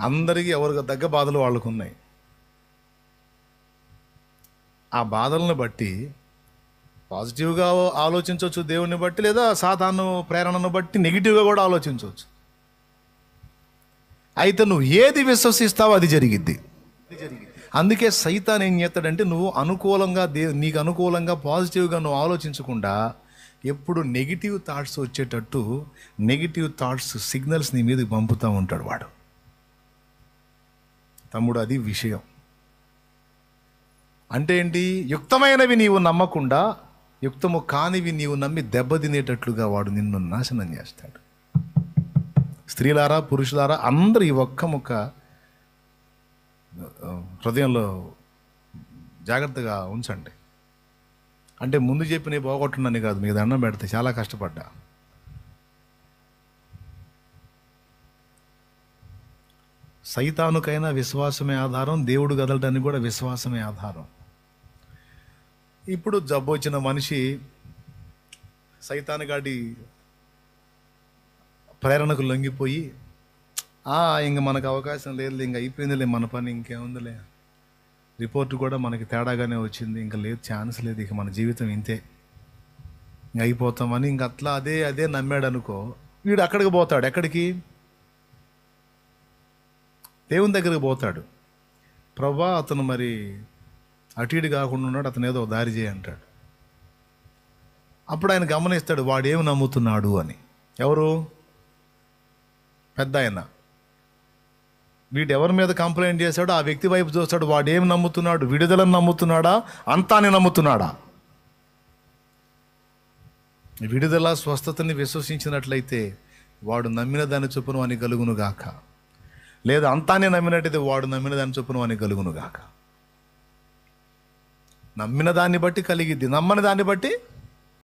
అందరికీ ఎవరికి తగ్గ బాధలు వాళ్ళకు ఉన్నాయి. ఆ బాధలను బట్టి పాజిటివ్గా ఆలోచించవచ్చు దేవుని బట్టి, లేదా సాతాను ప్రేరణను బట్టి నెగిటివ్గా కూడా ఆలోచించవచ్చు. అయితే నువ్వు ఏది విశ్వసిస్తావో అది జరిగిద్ది. అందుకే సైతాన్ ఏం చేస్తాడంటే, నువ్వు అనుకూలంగా నీకు అనుకూలంగా పాజిటివ్గా నువ్వు ఆలోచించకుండా ఎప్పుడు నెగిటివ్ థాట్స్ వచ్చేటట్టు నెగిటివ్ థాట్స్ సిగ్నల్స్ నీ మీదకి పంపుతూ ఉంటాడు వాడు. తమ్ముడు, అది విషయం. అంటే ఏంటి? యుక్తమైనవి నీవు నమ్మకుండా యుక్తము కానివి నీవు నమ్మి దెబ్బతినేటట్లుగా వాడు నిన్ను నాశనం చేస్తాడు. స్త్రీలారా, పురుషులారా, అందరూ ఈ ఒక్క ముక్క హృదయంలో జాగ్రత్తగా ఉంచండి. అంటే ముందు చెప్పినవి పోగొట్టునని కాదు, మీకు దండం పెడితే చాలా కష్టపడ్డా. సైతానుకైనా విశ్వాసమే ఆధారం, దేవుడు కదలడానికి కూడా విశ్వాసమే ఆధారం. ఇప్పుడు జబ్బు వచ్చిన మనిషి సైతానుగాడి ప్రేరణకు లొంగిపోయి, ఇంక మనకు అవకాశం లేదు, ఇంక అయిపోయిందిలే మన పని, ఇంకేముందిలే, రిపోర్ట్ కూడా మనకి తేడాగానే వచ్చింది, ఇంకా లేదు, ఛాన్స్ లేదు, ఇక మన జీవితం ఇంతే, ఇంక అయిపోతామని ఇంక అట్లా అదే నమ్మాడు అనుకో, వీడు అక్కడికి పోతాడు. ఎక్కడికి? దేవుని దగ్గరికి పోతాడు. ప్రభా, అతను మరి అటు ఇటు కాకుండా ఉన్నాడు, అతను ఏదో దారి చేయి అంటాడు. అప్పుడు ఆయన గమనిస్తాడు వాడేమి నమ్ముతున్నాడు అని. ఎవరు? పెద్ద ఆయన. వీడు ఎవరి మీద కంప్లైంట్ చేశాడో ఆ వ్యక్తి వైపు చూస్తాడు. వాడేమి నమ్ముతున్నాడు? విడుదలను నమ్ముతున్నాడా, అంతాన్ని నమ్ముతున్నాడా? విడుదల స్వస్థతని విశ్వసించినట్లయితే వాడు నమ్మిన దాని చొప్పున అని కలుగును గాక, లేదా అంతాన్ని నమ్మినట్టయితే వాడు నమ్మిన దాని చొప్పున అని కలుగును గాక. నమ్మిన దాన్ని బట్టి కలిగిద్ది, నమ్మని దాన్ని బట్టి